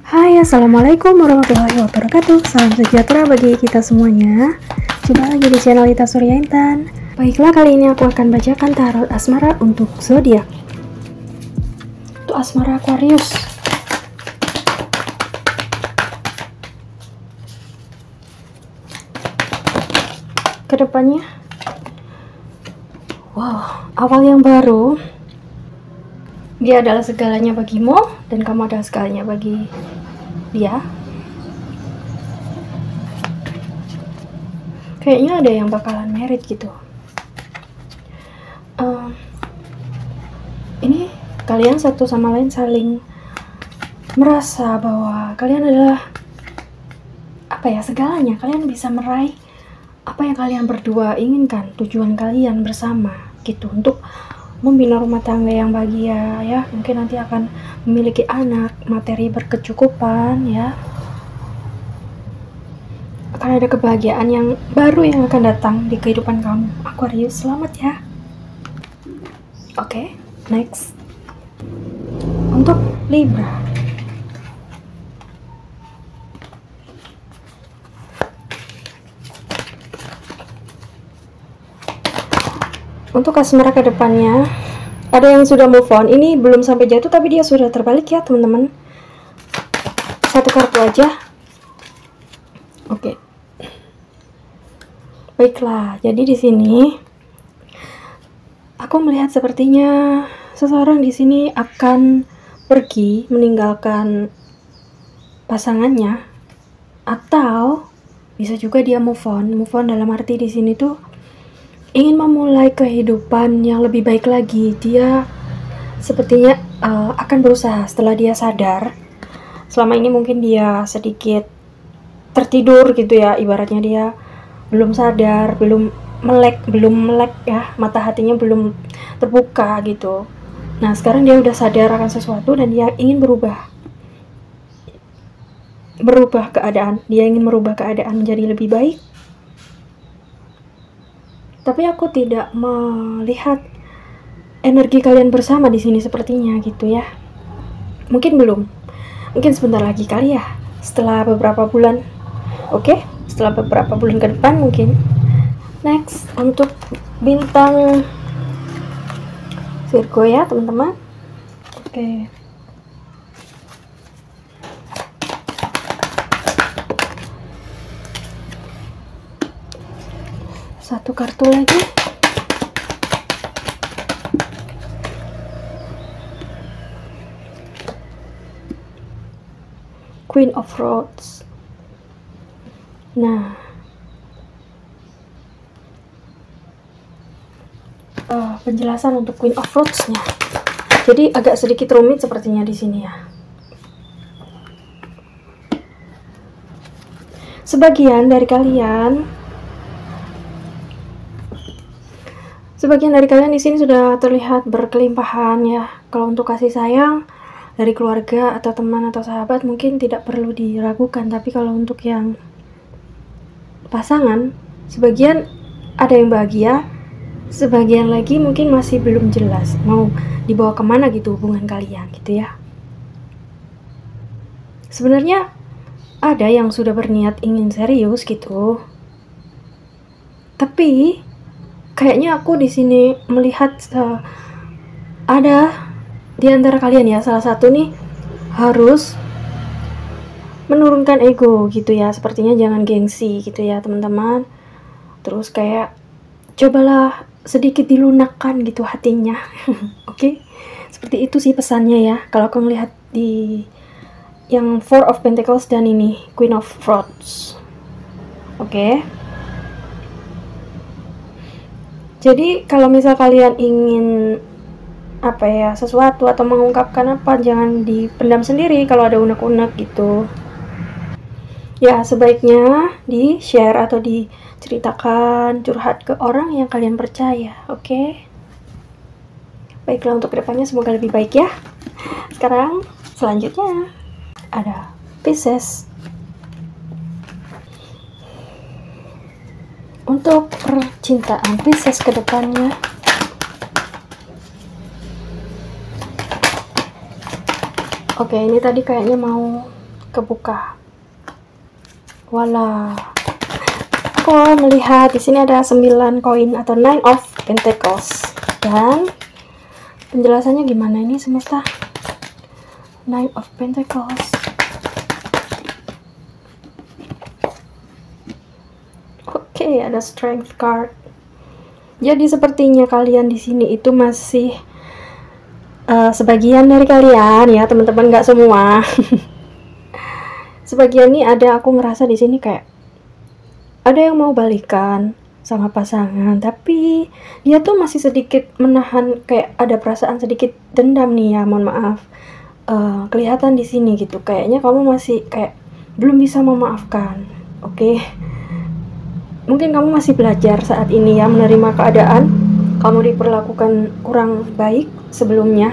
Hai, assalamualaikum warahmatullahi wabarakatuh. Salam sejahtera bagi kita semuanya. Jumpa lagi di channel Ita Surya Intan. Baiklah, kali ini aku akan bacakan tarot asmara untuk zodiak. Untuk asmara Aquarius. Kedepannya, wow, awal yang baru. Dia adalah segalanya bagimu, dan kamu adalah segalanya bagi dia. Kayaknya ada yang bakalan married gitu. Ini kalian satu sama lain saling merasa bahwa kalian adalah segalanya. Kalian bisa meraih apa yang kalian berdua inginkan, tujuan kalian bersama gitu, untuk membina rumah tangga yang bahagia ya. Mungkin nanti akan memiliki anak, materi berkecukupan ya. Akan ada kebahagiaan yang baru yang akan datang di kehidupan kamu, Aquarius. Selamat ya. Oke, next. Untuk Libra. Untuk asmara ke depannya, ada yang sudah move on. Ini belum sampai jatuh tapi dia sudah terbalik ya, teman-teman. Satu kartu aja. Oke. Baiklah, jadi di sini aku melihat sepertinya seseorang di sini akan pergi meninggalkan pasangannya, atau bisa juga dia move on. Move on dalam arti di sini tuh ingin memulai kehidupan yang lebih baik lagi. Dia sepertinya akan berusaha setelah dia sadar. Selama ini mungkin dia sedikit tertidur gitu ya, ibaratnya dia belum sadar, belum melek ya, mata hatinya belum terbuka gitu. Nah, sekarang dia udah sadar akan sesuatu dan dia ingin berubah keadaan. Dia ingin merubah keadaan menjadi lebih baik. Tapi aku tidak melihat energi kalian bersama di sini sepertinya gitu ya. Mungkin belum. Mungkin sebentar lagi kali ya. Setelah beberapa bulan. Oke? Setelah beberapa bulan ke depan mungkin. Next, untuk bintang Virgo ya, teman-teman. Oke. Satu kartu lagi. Queen of Rods. Nah, penjelasan untuk Queen of Rods-nya. Jadi agak sedikit rumit sepertinya di sini ya. Sebagian dari kalian di sini sudah terlihat berkelimpahan ya. Kalau untuk kasih sayang dari keluarga atau teman atau sahabat mungkin tidak perlu diragukan, tapi kalau untuk yang pasangan, sebagian ada yang bahagia, sebagian lagi mungkin masih belum jelas mau dibawa kemana gitu hubungan kalian gitu ya. Sebenarnya ada yang sudah berniat ingin serius gitu, tapi kayaknya aku di sini melihat ada di antara kalian ya, salah satu nih harus menurunkan ego gitu ya. Sepertinya jangan gengsi gitu ya, teman-teman. Terus kayak cobalah sedikit dilunakkan gitu hatinya. Oke? Seperti itu sih pesannya ya. Kalau aku melihat di yang Four of Pentacles dan ini Queen of Rods. Oke? Jadi kalau misal kalian ingin sesuatu atau mengungkapkan jangan dipendam sendiri kalau ada unek-unek gitu ya. Sebaiknya di share atau diceritakan, curhat ke orang yang kalian percaya. Oke? Baiklah, untuk kedepannya semoga lebih baik ya. Sekarang selanjutnya ada Pisces. Untuk percintaan Pisces ke depannya, oke, ini tadi kayaknya mau kebuka. Wala. Aku melihat di sini ada 9 koin atau 9 of Pentacles. Dan penjelasannya gimana ini semesta? 9 of Pentacles. Oke, ada Strength card. Jadi sepertinya kalian di sini itu masih sebagian dari kalian ya, teman-teman, nggak semua. Sebagian nih ada, aku ngerasa di sini kayak ada yang mau balikan sama pasangan, tapi dia tuh masih sedikit menahan, kayak ada perasaan sedikit dendam nih ya, mohon maaf. Kelihatan di sini gitu, kayaknya kamu masih kayak belum bisa memaafkan. Oke. Mungkin kamu masih belajar saat ini ya, menerima keadaan kamu diperlakukan kurang baik sebelumnya.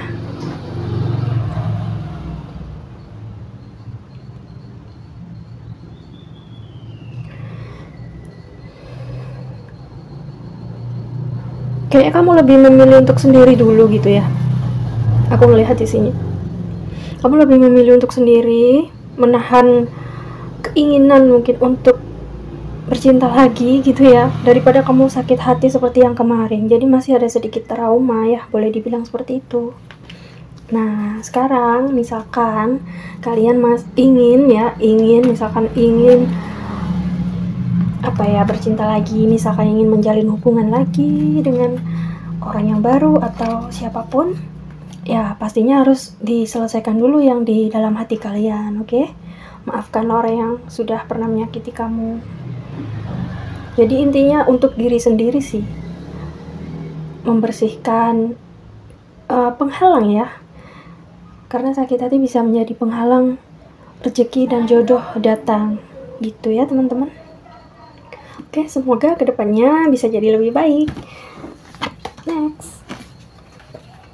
Kayaknya kamu lebih memilih untuk sendiri dulu gitu ya. Aku melihat di sini. Kamu lebih memilih untuk sendiri, menahan keinginan mungkin untuk bercinta lagi gitu ya, daripada kamu sakit hati seperti yang kemarin. Jadi masih ada sedikit trauma ya, boleh dibilang seperti itu. Nah, sekarang misalkan kalian ingin bercinta lagi, misalkan ingin menjalin hubungan lagi dengan orang yang baru atau siapapun, ya pastinya harus diselesaikan dulu yang di dalam hati kalian, oke? Maafkan orang yang sudah pernah menyakiti kamu. Jadi intinya untuk diri sendiri sih, membersihkan penghalang ya, karena sakit hati bisa menjadi penghalang rezeki dan jodoh datang gitu ya teman-teman. Oke, semoga kedepannya bisa jadi lebih baik. Next,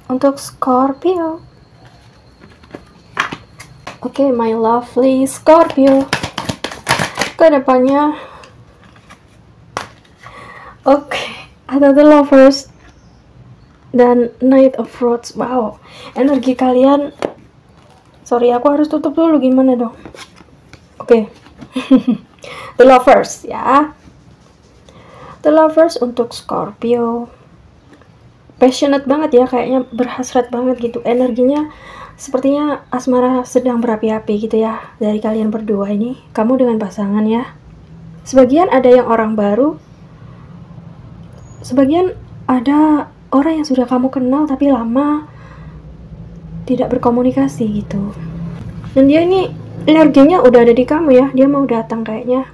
untuk Scorpio. Oke, my lovely Scorpio, kedepannya ada The Lovers dan Knight of Swords. Wow, energi kalian, sorry aku harus tutup dulu, gimana dong? Oke. The Lovers ya. The Lovers untuk Scorpio, passionate banget ya, kayaknya berhasrat banget gitu. Energinya sepertinya asmara sedang berapi-api gitu ya dari kalian berdua ini, kamu dengan pasangan ya. Sebagian ada yang orang baru, sebagian ada orang yang sudah kamu kenal tapi lama tidak berkomunikasi gitu. Dan dia ini energinya udah ada di kamu ya, dia mau datang kayaknya.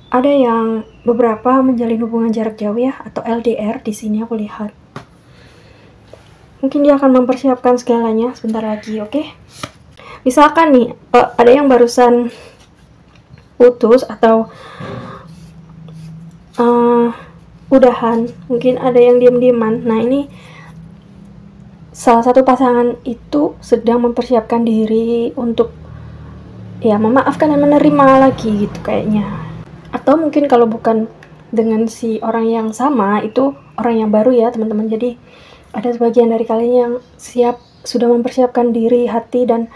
Ada yang beberapa menjalin hubungan jarak jauh ya, atau LDR di sini aku lihat. Mungkin dia akan mempersiapkan segalanya sebentar lagi, oke? Misalkan nih, ada yang barusan putus atau udahan, mungkin ada yang diam-diaman. Nah, ini salah satu pasangan itu sedang mempersiapkan diri untuk ya memaafkan dan menerima lagi gitu kayaknya. Atau mungkin kalau bukan dengan si orang yang sama, itu orang yang baru ya teman-teman. Jadi ada sebagian dari kalian yang sudah mempersiapkan diri, hati, dan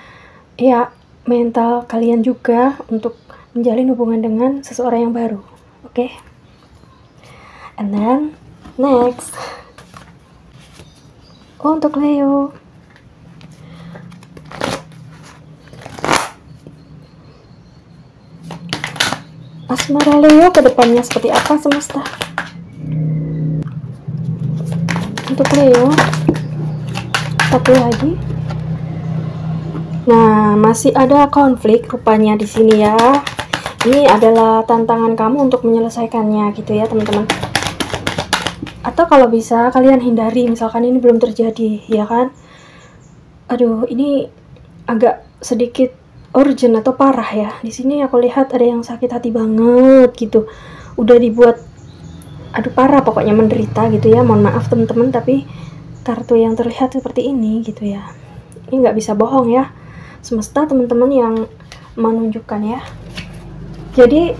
ya mental kalian juga untuk menjalin hubungan dengan seseorang yang baru, oke? And then next, untuk Leo. Asmara Leo kedepannya seperti apa semesta? Untuk Leo, satu lagi. Nah, masih ada konflik rupanya di sini ya. Ini adalah tantangan kamu untuk menyelesaikannya gitu ya teman-teman. Atau kalau bisa kalian hindari, misalkan ini belum terjadi ya kan. Aduh, ini agak sedikit urgent atau parah ya. Di sini aku lihat ada yang sakit hati banget gitu. Udah dibuat aduh parah, pokoknya menderita gitu ya. Mohon maaf teman-teman, tapi kartu yang terlihat seperti ini gitu ya. Ini nggak bisa bohong ya. Semesta teman-teman yang menunjukkan ya. Jadi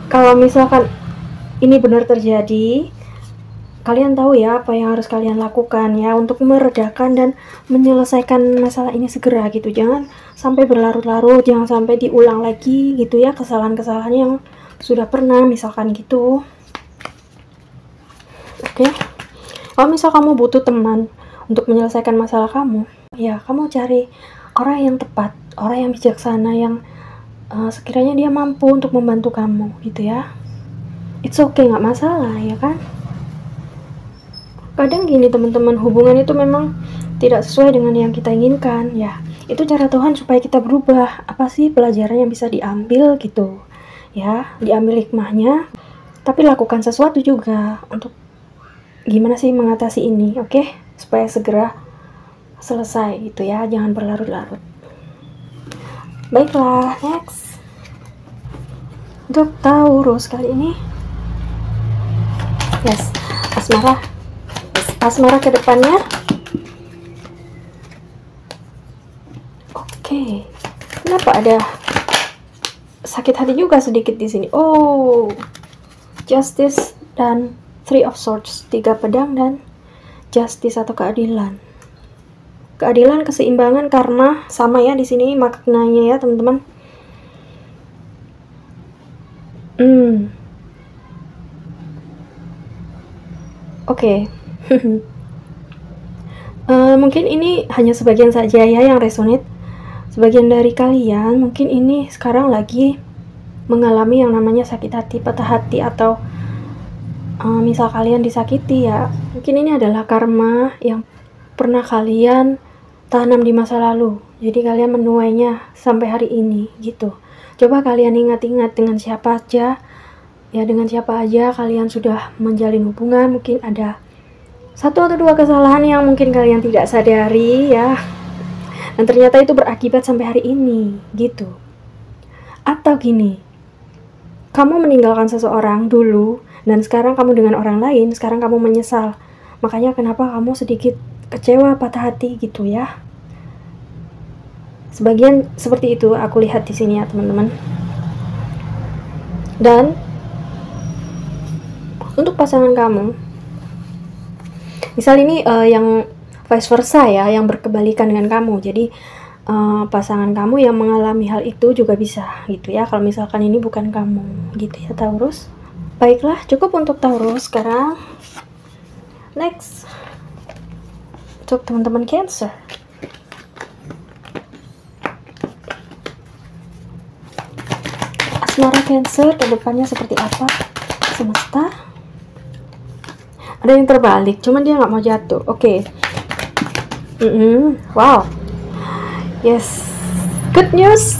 kalau misalkan ini benar terjadi, kalian tahu ya apa yang harus kalian lakukan ya untuk meredakan dan menyelesaikan masalah ini segera gitu. Jangan sampai berlarut-larut, jangan sampai diulang lagi gitu ya kesalahan-kesalahan yang sudah pernah misalkan gitu. Oke. Kalau misal kamu butuh teman untuk menyelesaikan masalah kamu, ya kamu cari orang yang tepat, orang yang bijaksana, yang sekiranya dia mampu untuk membantu kamu gitu ya. It's okay, nggak masalah ya kan. Kadang gini teman-teman, hubungan itu memang tidak sesuai dengan yang kita inginkan ya. Itu cara Tuhan supaya kita berubah. Apa sih pelajaran yang bisa diambil gitu ya, diambil hikmahnya, tapi lakukan sesuatu juga untuk gimana sih mengatasi ini, oke? Supaya segera selesai gitu ya, jangan berlarut-larut. Baiklah, next. Untuk Taurus kali ini, yes, asmara ke depannya. Oke. Kenapa ada sakit hati juga sedikit di sini? Oh, Justice dan Three of Swords, 3 pedang dan Justice atau keadilan. Keadilan, keseimbangan, karma, sama ya di sini maknanya ya teman-teman. Oke. Mungkin ini hanya sebagian saja ya yang resonate. Sebagian dari kalian mungkin ini sekarang lagi mengalami yang namanya sakit hati, patah hati, atau misal kalian disakiti ya. Mungkin ini adalah karma yang pernah kalian tanam di masa lalu. Jadi kalian menuainya sampai hari ini gitu. Coba kalian ingat-ingat dengan siapa aja ya, dengan siapa aja kalian sudah menjalin hubungan. Mungkin ada 1 atau 2 kesalahan yang mungkin kalian tidak sadari ya, dan ternyata itu berakibat sampai hari ini gitu. Atau gini, kamu meninggalkan seseorang dulu dan sekarang kamu dengan orang lain, sekarang kamu menyesal. Makanya kenapa kamu sedikit kecewa, patah hati gitu ya. Sebagian seperti itu aku lihat di sini ya teman-teman. Dan untuk pasangan kamu, misal ini yang vice versa ya, yang berkebalikan dengan kamu. Jadi pasangan kamu yang mengalami hal itu juga bisa gitu ya, kalau misalkan ini bukan kamu gitu ya Taurus. Baiklah, cukup untuk Taurus. Sekarang next untuk teman-teman Cancer. Asmara Cancer kedepannya seperti apa? Semesta. Ada yang terbalik, cuman dia nggak mau jatuh. Oke. Wow. Yes. Good news.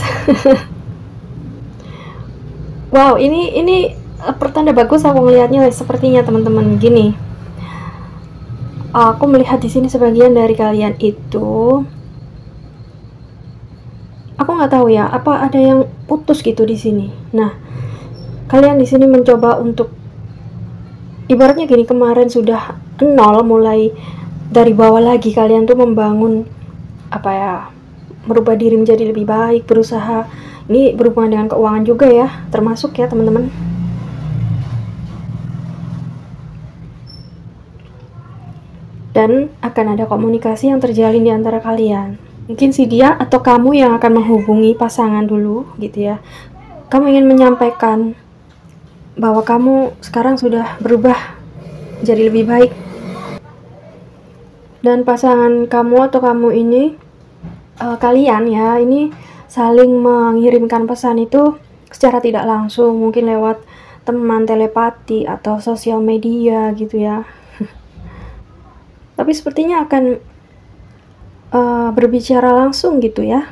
Wow, ini pertanda bagus aku melihatnya sepertinya teman-teman. Gini. Aku melihat di sini sebagian dari kalian itu, aku nggak tahu ya, apa ada yang putus gitu di sini. Nah, kalian di sini mencoba untuk, ibaratnya gini, kemarin sudah nol, mulai dari bawah lagi kalian tuh membangun apa ya, merubah diri menjadi lebih baik, berusaha. Ini berhubungan dengan keuangan juga ya, termasuk ya teman-teman. Dan akan ada komunikasi yang terjalin di antara kalian. Mungkin si dia atau kamu yang akan menghubungi pasangan dulu gitu ya. Kamu ingin menyampaikan bahwa kamu sekarang sudah berubah jadi lebih baik. Dan pasangan kamu atau kamu ini, kalian ya, ini saling mengirimkan pesan itu secara tidak langsung, mungkin lewat teman, telepati, atau sosial media gitu ya. Tapi sepertinya akan berbicara langsung gitu ya.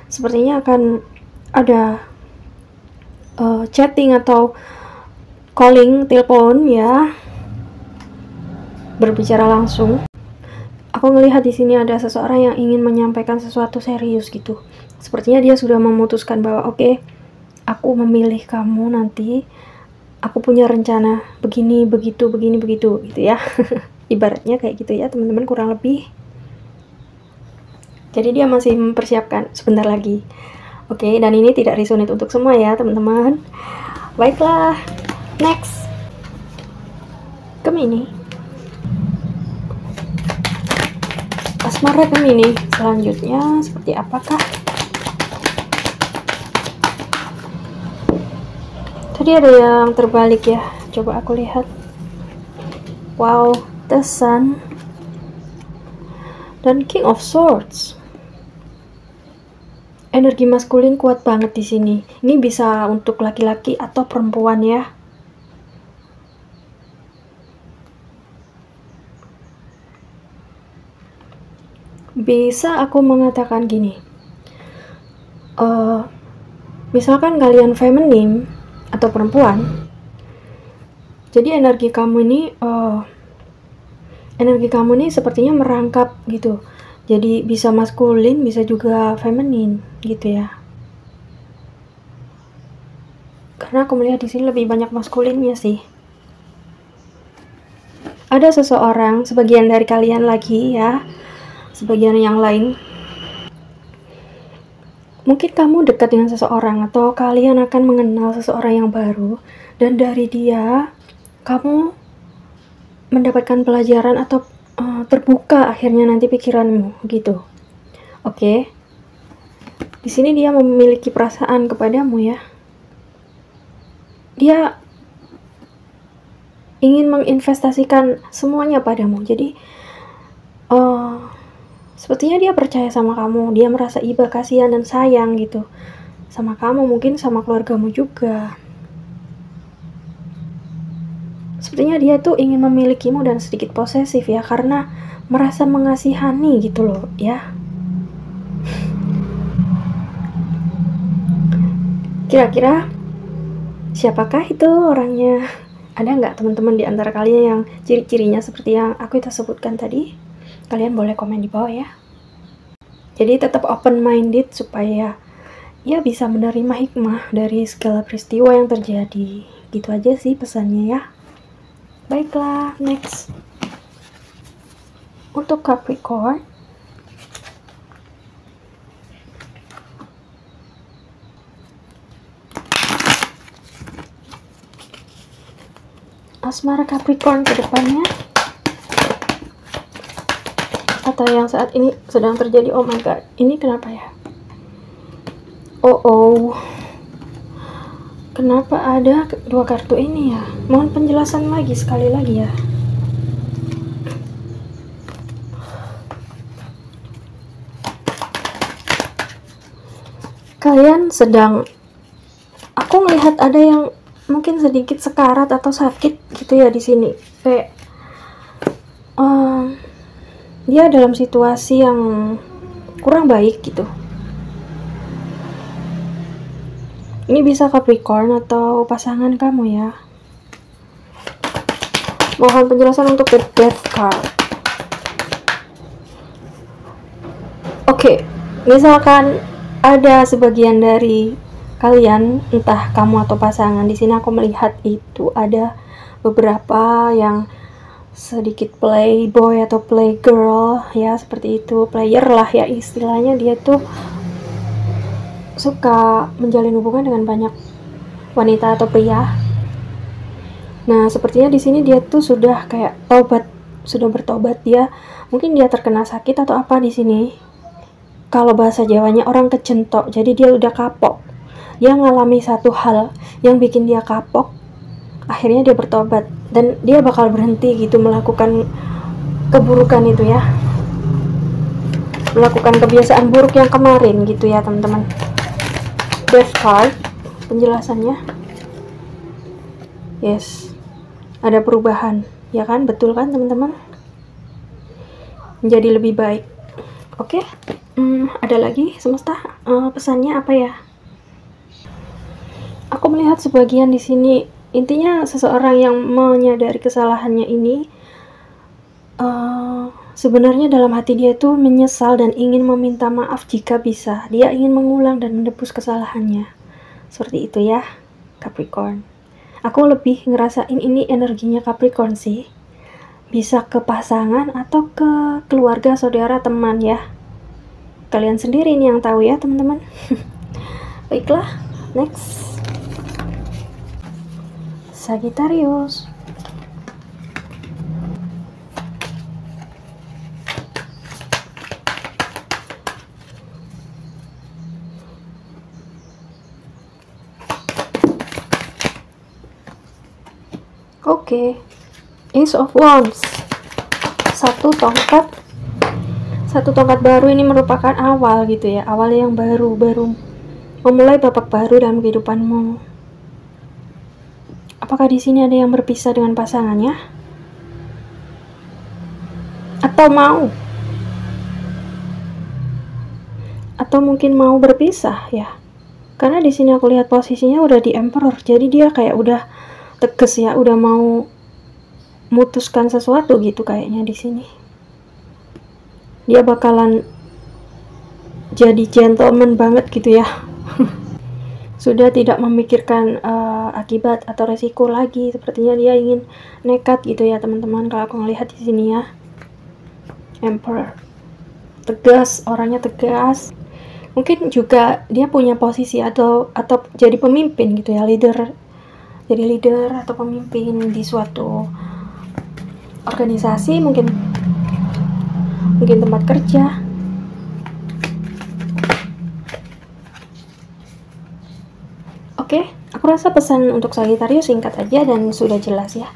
Sepertinya akan ada chatting atau calling, telepon ya, berbicara langsung. Aku ngelihat di sini ada seseorang yang ingin menyampaikan sesuatu serius gitu. Sepertinya dia sudah memutuskan bahwa oke, aku memilih kamu nanti. Aku punya rencana begini, begitu, begini, begitu gitu ya. Ibaratnya kayak gitu ya teman-teman, kurang lebih. Jadi dia masih mempersiapkan sebentar lagi. Oke, dan ini tidak resonate untuk semua ya teman-teman. Baiklah, next. Gemini. asmara Gemini selanjutnya seperti apakah? Tadi ada yang terbalik ya, coba aku lihat. Wow, the Sun dan King of Swords. Energi maskulin kuat banget di sini. Ini bisa untuk laki-laki atau perempuan ya. Bisa aku mengatakan gini. Misalkan kalian feminim atau perempuan, jadi energi kamu ini sepertinya merangkap gitu, jadi bisa maskulin bisa juga feminin gitu ya, karena aku melihat di sini lebih banyak maskulinnya sih. Ada seseorang, sebagian dari kalian lagi ya, sebagian yang lain mungkin kamu dekat dengan seseorang atau kalian akan mengenal seseorang yang baru, dan dari dia kamu mendapatkan pelajaran atau terbuka akhirnya nanti pikiranmu gitu. Oke. Di sini dia memiliki perasaan kepadamu ya. Dia ingin menginvestasikan semuanya padamu. Jadi sepertinya dia percaya sama kamu, dia merasa iba, kasihan dan sayang gitu sama kamu, mungkin sama keluargamu juga. Sepertinya dia tuh ingin memilikimu dan sedikit posesif ya, karena merasa mengasihani gitu loh ya. Kira-kira siapakah itu orangnya? Ada nggak teman-teman di antara kalian yang ciri-cirinya seperti yang aku itu sebutkan tadi? Kalian boleh komen di bawah ya. Jadi tetap open minded supaya ya bisa menerima hikmah dari segala peristiwa yang terjadi. Gitu aja sih pesannya ya. Baiklah, next. Untuk Capricorn, asmara Capricorn ke depannya, atau yang saat ini sedang terjadi. Oh my god, ini kenapa ya? Kenapa ada dua kartu ini ya? Mohon penjelasan lagi sekali lagi ya. Kalian sedang, aku melihat ada yang mungkin sedikit sekarat atau sakit gitu ya di sini. Kayak dia dalam situasi yang kurang baik gitu. Ini bisa Capricorn atau pasangan kamu ya. Mohon penjelasan untuk the Death card. Oke, misalkan ada sebagian dari kalian, entah kamu atau pasangan, di sini aku melihat itu ada beberapa yang sedikit playboy atau playgirl ya, seperti itu, player lah ya istilahnya. Dia tuh suka menjalin hubungan dengan banyak wanita atau pria. Nah, sepertinya di sini dia tuh sudah kayak sudah bertobat. Dia mungkin dia terkena sakit atau apa di sini. Kalau bahasa Jawanya orang kecentok, jadi dia udah kapok. Dia ngalami satu hal yang bikin dia kapok. Akhirnya dia bertobat dan dia bakal berhenti gitu melakukan keburukan itu ya. Melakukan kebiasaan buruk yang kemarin gitu ya, teman-teman. Death card penjelasannya. Yes. Ada perubahan, ya kan? Betul kan, teman-teman? Menjadi lebih baik. Oke. Ada lagi semesta pesannya apa ya? Aku melihat sebagian di sini, intinya seseorang yang menyadari kesalahannya ini sebenarnya dalam hati dia tuh menyesal dan ingin meminta maaf jika bisa. Dia ingin mengulang dan menebus kesalahannya. Seperti itu ya, Capricorn. Aku lebih ngerasain ini energinya Capricorn sih. Bisa ke pasangan atau ke keluarga, saudara, teman ya. Kalian sendiri ini yang tahu ya, teman-teman. Baiklah, next. Sagittarius. Oke, Ace of Wands, satu tongkat baru. Ini merupakan awal gitu ya, awal yang baru memulai babak baru dalam kehidupanmu. Apakah di sini ada yang berpisah dengan pasangannya? Atau mungkin mau berpisah ya? Karena di sini aku lihat posisinya udah di Emperor, jadi dia kayak udah tegas ya, udah mau memutuskan sesuatu gitu kayaknya di sini. Dia bakalan jadi gentleman banget gitu ya. Sudah tidak memikirkan akibat atau resiko lagi. Sepertinya dia ingin nekat gitu ya teman-teman. Kalau aku ngelihat di sini ya, Emperor tegas, orangnya tegas. Mungkin juga dia punya posisi atau jadi pemimpin gitu ya, jadi leader atau pemimpin di suatu organisasi, mungkin tempat kerja. Oke, aku rasa pesan untuk Sagittarius singkat aja dan sudah jelas ya.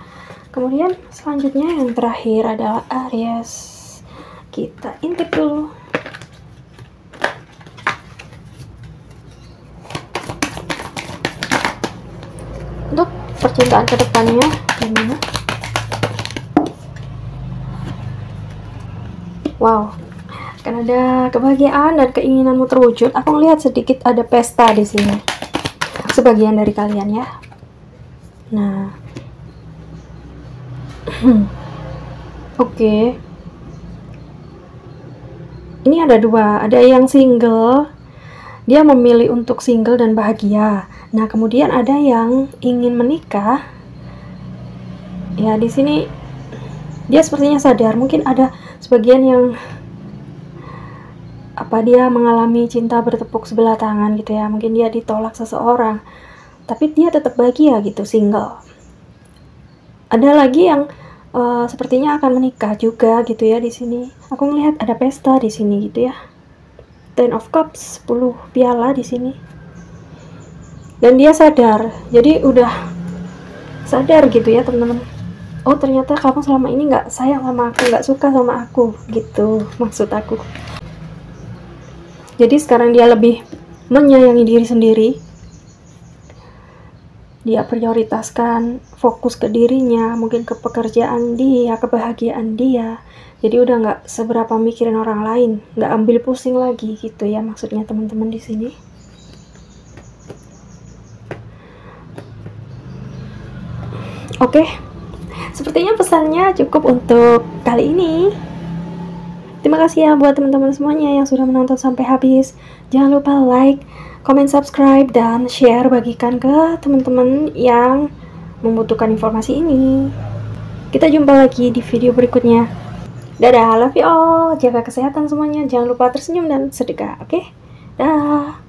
Kemudian selanjutnya yang terakhir adalah Aries. Kita intip dulu. Untuk percintaan kedepannya gimana? Wow, akan ada kebahagiaan dan keinginanmu terwujud. Aku melihat sedikit ada pesta di sini, sebagian dari kalian ya. Nah, oke. Ini ada dua, ada yang single, dia memilih untuk single dan bahagia. Nah, kemudian ada yang ingin menikah. Ya, di sini dia sepertinya sadar, mungkin ada sebagian yang dia mengalami cinta bertepuk sebelah tangan gitu ya. Mungkin dia ditolak seseorang, tapi dia tetap bahagia gitu, single. Ada lagi yang sepertinya akan menikah juga gitu ya di sini. Aku melihat ada pesta di sini gitu ya. Ten of Cups, 10 piala di sini. Dan dia sadar, jadi udah sadar gitu ya teman-teman. Oh, ternyata kamu selama ini nggak sayang sama aku, nggak suka sama aku gitu maksud aku. Jadi sekarang dia lebih menyayangi diri sendiri. Dia prioritaskan fokus ke dirinya, mungkin ke pekerjaan dia, kebahagiaan dia. Jadi udah nggak seberapa mikirin orang lain, nggak ambil pusing lagi gitu ya maksudnya teman-teman di sini. Oke, sepertinya pesannya cukup untuk kali ini. Terima kasih ya buat teman-teman semuanya yang sudah menonton sampai habis. Jangan lupa like, comment, subscribe, dan share, bagikan ke teman-teman yang membutuhkan informasi ini. Kita jumpa lagi di video berikutnya. Dadah, love you all. Jaga kesehatan semuanya. Jangan lupa tersenyum dan sedekah, oke? Dah.